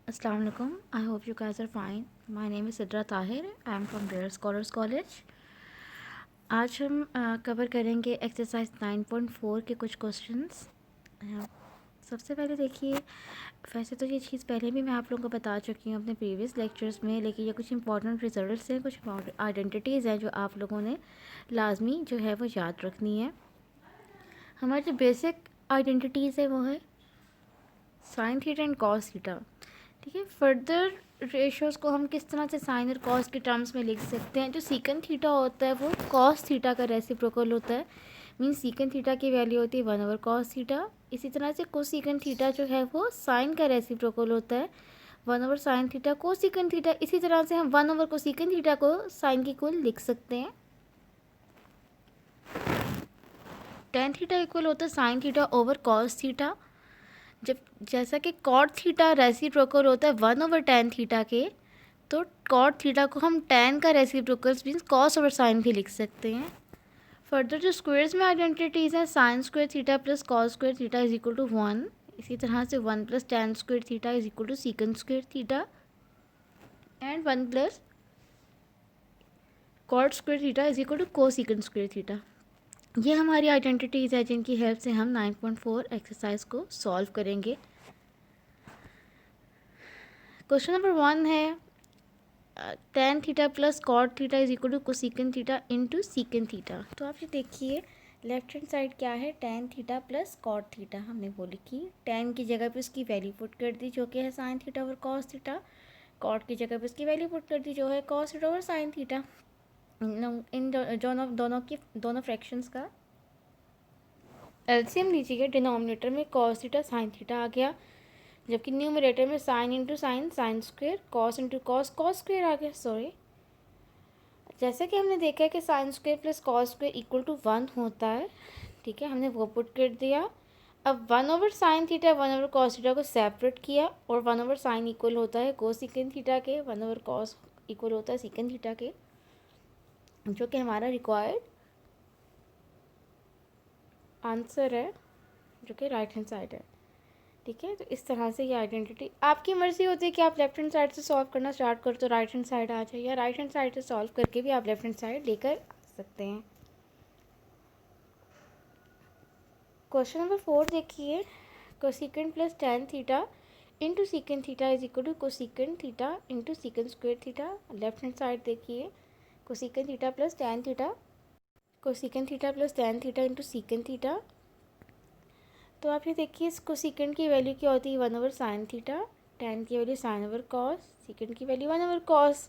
Assalamu alaikum. I hope you guys are fine. My name is Sidra Tahir. I am from Rare Scholars College. आज हम cover करेंगे exercise 9.4 के कुछ questions. सबसे पहले देखिए, वैसे तो ये चीज़ पहले भी मैं आप लोगों को बता चुकी हूँ अपने प्रीवियस लेक्चर्स में, लेकिन ये कुछ इंपॉर्टेंट रिजल्ट्स हैं, कुछ आइडेंटिटीज़ हैं जो आप लोगों ने लाजमी जो है वो याद रखनी है। हमारी जो बेसिक आइडेंटिटीज़ है वो है sine theta and cos theta. ठीक है, फर्दर रेशियोज़ को हम किस तरह से साइन और कॉस के टर्म्स में लिख सकते हैं। जो सीकन थीटा होता है वो कॉस थीटा का रेसिप्रोकल होता है, मीन्स सीकन थीटा की वैल्यू होती है 1/cos थीटा। इसी तरह से कोसीकन थीटा जो है वो साइन का रेसिप्रोकल होता है 1/sin थीटा। कोसीकन थीटा इसी तरह से हम 1/cosecant थीटा को साइन की कुल लिख सकते हैं। टेन थीटा इक्वल होता है sine theta over cos theta. जब जैसा कि कॉट थीटा रेसिप्रोकल होता है 1/tan थीटा के, तो कॉट थीटा को हम tan का reciprocal means cos over sine भी लिख सकते हैं। फर्दर जो स्क्वेयर्स में आइडेंटिटीज़ हैं, sine square theta plus cos square theta is equal to 1। इसी तरह से 1 plus tan square theta is equal to secant square theta and 1 plus cot square theta is equal to cosecant square theta. ये हमारी identities है जिनकी help से हम 9.4 exercise को सॉल्व करेंगे। क्वेश्चन नंबर 1 है tan theta plus cot theta is equal to cosecant theta into secant theta. तो आप ये देखिए, लेफ्ट हैंड साइड क्या है, tan theta plus cot theta. हमने बोली कि tan की जगह पे उसकी वैल्यू पुट कर दी जो कि है sine theta over cos theta, cot की जगह पे उसकी वैल्यू पुट कर दी जो है cos theta over sine theta. इन दोनों फ्रैक्शंस का एलसीएम लीजिएगा। डिनोमिनेटर में कॉस थीटा साइन थीटा आ गया, जबकि न्यूमरेटर में sine into sine sine square, cos into cos cos square आ गया। सॉरी, जैसा कि हमने देखा है कि sine square plus cos square equal to 1 होता है। ठीक है, हमने वो पुट कर दिया। अब 1/sin थीटा 1/cos थीटा को सेपरेट किया, और 1/sin इक्वल होता है कोसिकन थीटा के, 1/cos इक्वल होता है सिकन थीटा के, जो कि हमारा रिक्वायर्ड आंसर है, जो कि राइट हैंड साइड है। ठीक है, तो इस तरह से ये आइडेंटिटी, आपकी मर्ज़ी होती है कि आप लेफ्ट हैंड साइड से सॉल्व करना स्टार्ट करो तो राइट हैंड साइड आ जाए, या राइट हैंड साइड से सॉल्व करके भी आप लेफ्ट हैंड साइड लेकर आ सकते हैं। क्वेश्चन नंबर 4 देखिए, cosecant plus tan theta into secant theta is equal to cosecant theta into secant square theta. Left hand side देखिए, cosecant theta plus tan theta, cosecant theta plus tan theta into secant theta. तो आप ये देखिए, इस कोसिकन की value क्या होती है 1/sin थीटा, tan की वैल्यू sin/cos, सीकन की वैल्यू 1/cos।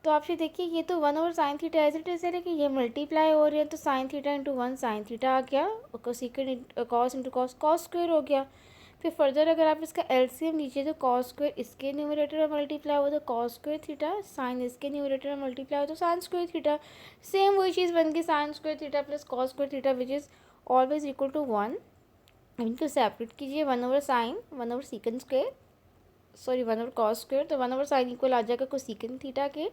तो आप ये देखिए, ये तो 1/sin theta as it is है, लेकिन ये मल्टीप्लाई हो रही है तो sin theta into 1 sin theta आ गया, और cosecant cos into cos cos square हो गया। फिर फर्दर अगर आप इसका एलसीएम लीजिए तो कॉस स्क्वेयर इसके न्यूमरेटर में मल्टीप्लाई हो तो कॉस स्क्वेयर थीटा, साइन इसके न्यूमरेटर में मल्टीप्लाई हो तो साइन स्क्वेयर थीटा। सेम वही चीज़ बन गई, sine square theta plus cos square theta which is always equal to 1। इनको सेपरेट कीजिए, 1/sin 1/secant square, sorry 1/cos square, तो 1/sin इक्वल आ जाएगा कोसिकन थीटा के,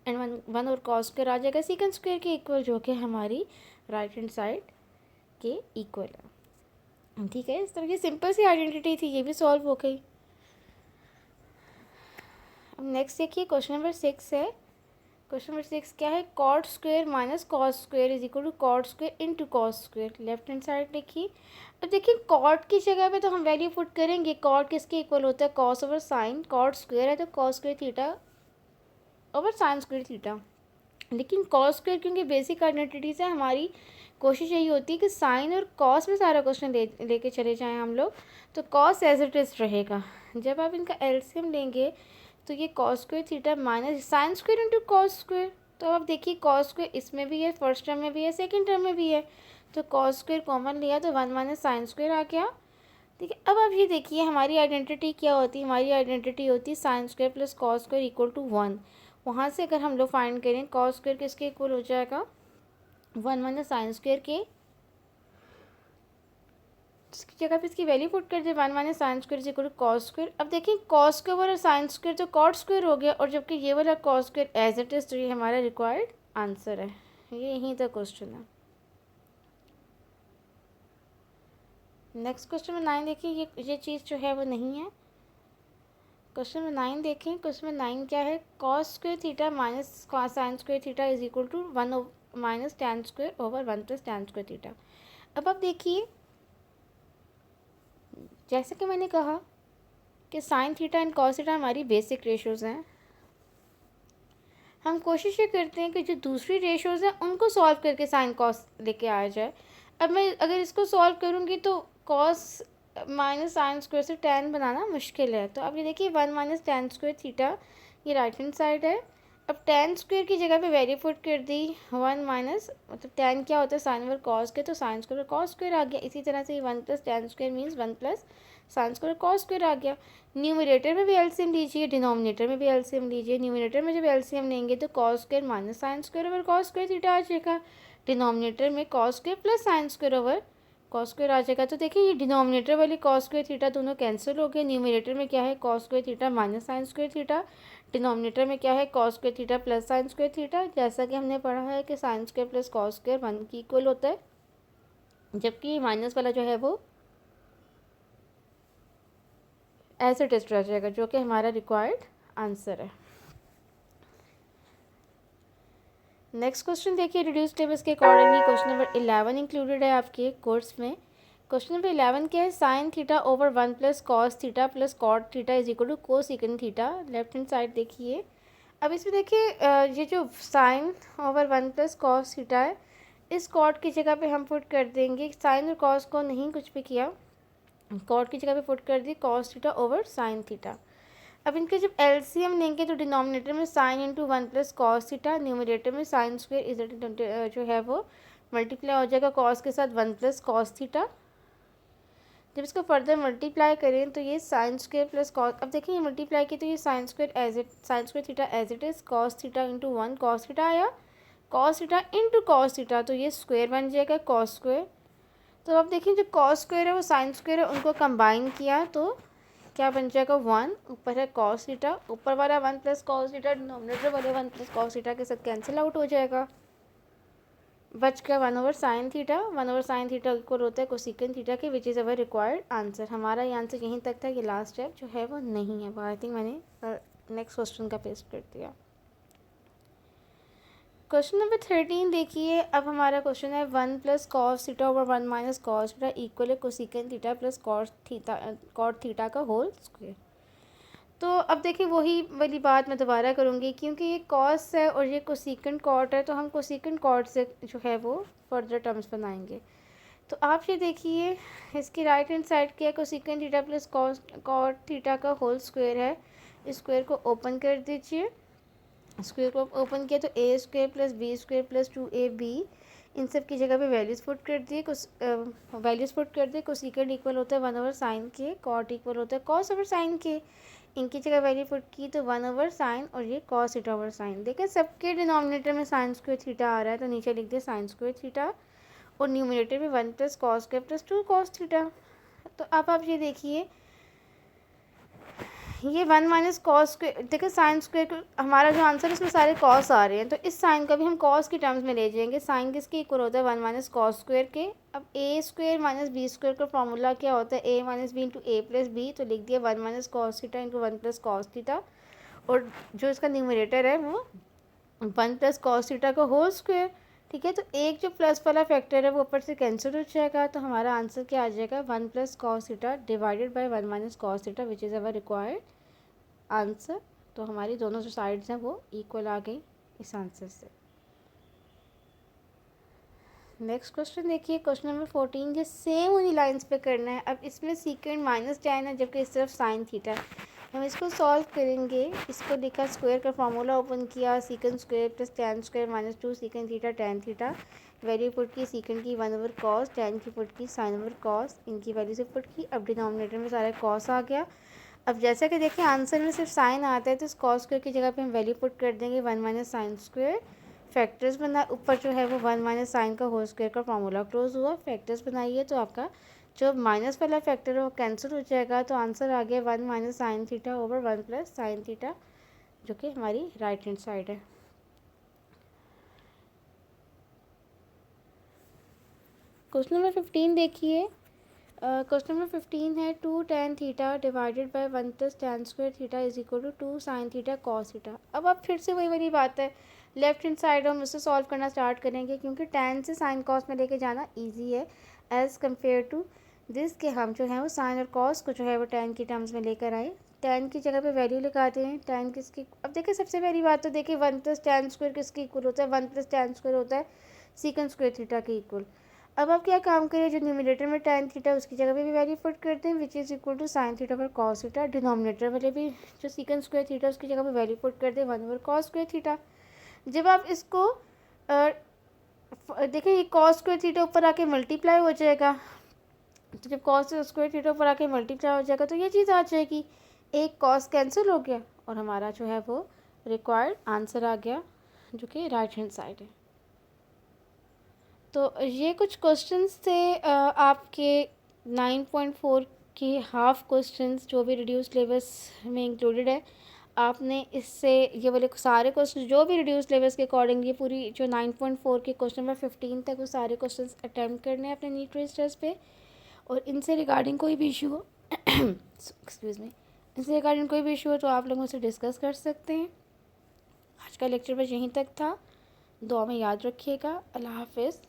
एंड 1/cos स्क्वेयर आ जाएगा सीकन स्क्वेयर के इक्वल, जो कि हमारी राइट हैंड साइड के इक्वल है। ठीक है, इस तरह की सिंपल सी आइडेंटिटी थी, ये भी सॉल्व हो गई। अब नेक्स्ट देखिए, क्वेश्चन नंबर 6 है। क्वेश्चन नंबर 6 क्या है, cot square minus cos square is equal to cot square into cos square. Left hand side देखिए, अब देखिए कॉट की जगह पे तो हम वैल्यू पुट करेंगे, कॉट किसके इक्वल होता है cos over sine, cot square है तो cos square theta over sine square theta. लेकिन कॉस स्क्वेयर क्योंकि बेसिक आइडेंटिटीज़ है, हमारी कोशिश यही होती है कि साइन और कॉस में सारा क्वेश्चन लेके चले जाएं हम लोग, तो कॉस एज इट इज़ रहेगा। जब आप इनका एलसीएम लेंगे तो ये cos square theta minus sine square into cos square. तो अब देखिए कॉस स्क्वेयर इसमें भी है, फर्स्ट टर्म में भी है, सेकंड टर्म में भी है, तो कॉस स्क्वेयर कॉमन लिया तो 1 माइनस साइन स्क्वेयर आ गया। ठीक है, अब आप ये देखिए हमारी आइडेंटिटी क्या होती है, हमारी आइडेंटिटी होती है sine square plus cos square equal to 1। वहाँ से अगर हम लोग फाइंड करें कॉस स्क्वेयर किसके इक्वल हो जाएगा 1 माइनस साइन स्क्वेयर के, इसकी जगह पे इसकी वैल्यू पुट कर दे 1 minus sine square equal to cos square. अब देखिए कॉस स्क्वेयर वाला साइन स्क्वेयर तो कॉट स्क्वेयर हो गया, और जबकि ये वाला cos square as it is, तो ये हमारा रिक्वायर्ड आंसर है। ये यहीं तक क्वेश्चन है। नेक्स्ट क्वेश्चन में 9 देखिए, ये चीज़ जो है वो नहीं है। क्वेश्चन नंबर 9 देखें। क्वेश्चन नंबर 9 क्या है, cos square theta minus sine square theta is equal to 1 minus tan square over 1 plus tan square theta. अब आप देखिए, जैसे कि मैंने कहा कि sine theta and cos theta हमारी बेसिक रेशियोज़ हैं। हम कोशिश ये करते हैं कि जो दूसरी रेशियोज़ हैं उनको सॉल्व करके साइन कॉस लेके आया जाए। अब मैं अगर इसको सॉल्व करूँगी तो कॉस माइनस साइन स्क्वायर से टैन बनाना मुश्किल है। तो अब ये देखिए 1 माइनस टैन स्क्वायर थीटा, ये राइट हैंड साइड है। अब टैन स्क्वायर की जगह पे वैल्यू पुट कर दी 1 माइनस, मतलब टैन क्या होता है साइन ओवर कॉस के, तो साइन स्क्वायर कॉस स्क्वायर आ गया। इसी तरह से 1 plus tan square means 1 plus sine square cos square आ गया। न्यूमरेटर में भी एलसीएम लीजिए, डिनोमिनेटर में भी एलसीएम लीजिए। न्यूमरेटर में जब एलसीएम लेंगे तो cos square minus sine square over cos square theta आ जाएगा। डिनोमिनेटर में cos square plus sine square over cos square आ जाएगा। तो देखिए ये डिनोमिनेटर वाली कॉस स्क्वायर थीटा दोनों कैंसिल हो गए। न्यूमरेटर में क्या है, cos square theta minus sine square theta. Denominator में क्या है, cos square theta plus sine square theta. जैसा कि हमने पढ़ा है कि sine square plus cos square 1 की इक्वल होता है, जबकि माइनस वाला जो है वो ऐसे टेस्ट रह जाएगा, जो कि हमारा रिक्वायर्ड आंसर है। नेक्स्ट क्वेश्चन देखिए, रिड्यूस टेबल्स के अकॉर्डिंगली क्वेश्चन नंबर 11 इंक्लूडेड है आपके कोर्स में। क्वेश्चन नंबर 11 क्या है, sine theta over 1 plus cos theta plus cot theta is equal to cosecant theta. Left hand side देखिए। अब इसमें देखिए ये जो sine over 1 plus cos theta है, इस कॉट की जगह पे हम पुट कर देंगे, साइन और कॉस को नहीं कुछ भी किया, कॉट की जगह पे पुट कर दी cos theta over sine theta. अब इनके जब एलसीएम लेंगे तो डिनोमिनेटर में sine into 1 plus cos theta, numerator में साइन स्क्वायर इज जो है वो मल्टीप्लाई हो जाएगा कॉस के साथ 1 प्लस कॉस थीटा। जब इसको फर्दर मल्टीप्लाई करें तो ये साइन स्क्वायर प्लस कॉस, अब देखिए ये मल्टीप्लाई किया तो ये sine square theta as it is, cos theta into 1 cos theta आया, cos theta into cos theta, तो ये स्क्वायर बन जाएगा कॉस स्क्वायर। तो अब देखिए जो कॉस स्क्वायर है वो साइन स्क्वायर है, उनको कंबाइन किया तो क्या बन जाएगा 1, ऊपर है कॉस थीटा, ऊपर वाला 1 प्लस कॉस थीटा डिनोमिनेटर वाले 1 प्लस कॉस थीटा के साथ कैंसिल आउट हो जाएगा, बच गया 1 over sine theta. 1 over sine theta equal होता है कोसेकेंड थीटा के, which is our required answer. हमारा ये आंसर यहीं तक था, ये लास्ट स्टेप जो है वो नहीं है, वो आई थिंक मैंने नेक्स्ट क्वेश्चन का पेस्ट कर दिया। क्वेश्चन नंबर 13 देखिए। अब हमारा क्वेश्चन है 1 plus cos theta over 1 minus cos theta equal है cosecant theta plus cot theta का होल स्क्वायर। तो अब देखिए वही वाली बात मैं दोबारा करूँगी, क्योंकि ये कॉस है और ये कोसेकेंड कॉट है, तो हम कोसेकेंड कॉट से जो है वो फर्दर टर्म्स बनाएंगे। तो आप ये देखिए, इसकी राइट हैंड साइड क्या है, cosecant theta plus cot theta का होल स्क्वायर है। इस स्क्वायर को ओपन कर दीजिए, स्क्वायर को ओपन किया तो A square plus B square plus 2ab, इन सब की जगह पे वैल्यूज़ पुट कर दिए, वैल्यूज़ पुट कर दिए। कोसेकेंड इक्वल होता है 1 ओवर साइन के, कॉट इक्वल होता है कॉस ओवर साइन के, इनकी जगह वैल्यू पुट की तो 1 ओवर साइन और ये कॉस थीटा ओवर साइन। देखिए सबके डिनोमिनेटर में साइन स्क्वायर थीटा आ रहा है, तो नीचे लिख दिया साइन स्क्वायर थीटा, और न्यूमरेटर में 1 plus cos square plus 2 cos theta. तो अब आप ये देखिए, ये 1 माइनस कॉस स्क्वायर, देखिए साइन स्क्वायर हमारा जो आंसर है इसमें सारे कॉस आ रहे हैं, तो इस साइन का भी हम कॉस की टर्म्स में ले जाएंगे। साइन किसके इक्वल होता है 1 माइनस कॉस स्क्वायर के। अब ए स्क्वायर माइनस बी स्क्वायर का फॉर्मूला क्या होता है, ए माइनस बी इंटू ए प्लस बी, तो लिख दिया 1 minus cos theta into 1 plus cos theta, और जो इसका न्यूमरेटर है वो 1 प्लस कॉस थीटा का होल स्क्वायर। ठीक है, तो एक जो प्लस वाला फैक्टर है वो ऊपर से कैंसिल हो जाएगा, तो हमारा आंसर क्या आ जाएगा 1 plus cos theta divided by 1 minus cos theta, which is our required answer. तो हमारी दोनों जो साइड्स हैं वो इक्वल आ गई इस आंसर से। नेक्स्ट क्वेश्चन देखिए, क्वेश्चन नंबर 14, ये सेम उन्हीं लाइंस पे करना है। अब इसमें सीकेंड माइनस टैन है, जबकि इस तरफ साइन थीटा है। हम इसको सॉल्व करेंगे। इसको लिखा, स्क्वायर का फार्मूला ओपन किया, secant square plus tan square minus 2 secant theta tan theta, value put की सीकेंड की 1 ओवर कॉस, टैन की पुट की साइन ओवर कॉस, इनकी वैल्यू से पुट की। अब डिनोमिनेटर में सारा कॉस आ गया। अब जैसा कि देखिए आंसर में सिर्फ साइन आता है, तो इस कॉस स्क्वायर की जगह पे हम वैल्यू पुट कर देंगे 1 माइनस साइन स्क्वायर। फैक्टर्स बना, ऊपर जो है वो 1 माइनस साइन का होल स्क्वायर का फॉर्मूला क्लोज हुआ। फैक्टर्स बनाइए तो आपका जो माइनस वाला फैक्टर है वो कैंसिल हो जाएगा, तो आंसर आ गया 1 minus sine theta over 1 plus sine theta, जो कि हमारी राइट हैंड साइड है। क्वेश्चन नंबर 15 देखिए। क्वेश्चन नंबर 15 है 2 tan theta divided by 1 plus tan square theta is equal to 2 sin theta cos theta. अब आप फिर से वही वाली बात है, लेफ्ट हैंड साइड हम उससे सॉल्व करना स्टार्ट करेंगे क्योंकि tan से sin cos में लेके जाना इजी है एज़ कम्पेयर टू दिस के हम जो है वो sin और cos को जो है वो tan की टर्म्स में लेकर आए। tan की जगह पे वैल्यू लगाते हैं, tan किसकी, अब देखिए सबसे पहली बात तो देखिए 1 प्लस tan स्क्वायर किसके इक्वल होता है, 1 प्लस tan स्क्वायर होता है सीकन स्क्वायर थीटा के इक्वल। अब आप क्या काम करें, जो न्यूमिनेटर में tan थीटा उसकी जगह पे भी वैल्यू पुट करते हैं which is equal to sin theta पर cos थीटा। डिनोमिनेटर वाले भी जो सीकन स्क्वायर थीटा उसकी जगह पे वैल्यू पुट करते हैं 1 ओवर cos स्क्वायर थीटा। जब आप इसको देखिए ये cos स्क्वायर थीटा ऊपर आके मल्टीप्लाई हो जाएगा, तो जब cos स्क्वायर थीटा ऊपर आके मल्टीप्लाई हो जाएगा तो ये चीज़ आ जाएगी, एक cos कैंसिल हो गया और हमारा जो है वो रिक्वायर्ड आंसर आ गया जो कि राइट हैंड साइड है। तो ये कुछ क्वेश्चंस थे आपके 9.4 के हाफ क्वेश्चंस जो भी रिड्यूस सिलेबस में इंक्लूडेड है। आपने इससे ये वाले सारे क्वेश्चन जो भी रिड्यूस सिलेबस के अकॉर्डिंग ये पूरी जो 9.4 के क्वेश्चन नंबर 15 तक वो सारे क्वेश्चंस अटैम्प्ट करने हैं अपने नीट रजिस्टर्स पे। और इनसे रिगार्डिंग कोई भी इशू हो एक्सक्यूज़ मी, इनसे रिगार्डिंग कोई भी इशू हो तो आप लोगों से डिस्कस कर सकते हैं। आज का लेक्चर बस यहीं तक था, दुआ में याद रखिएगा। अल्लाह हाफिज़।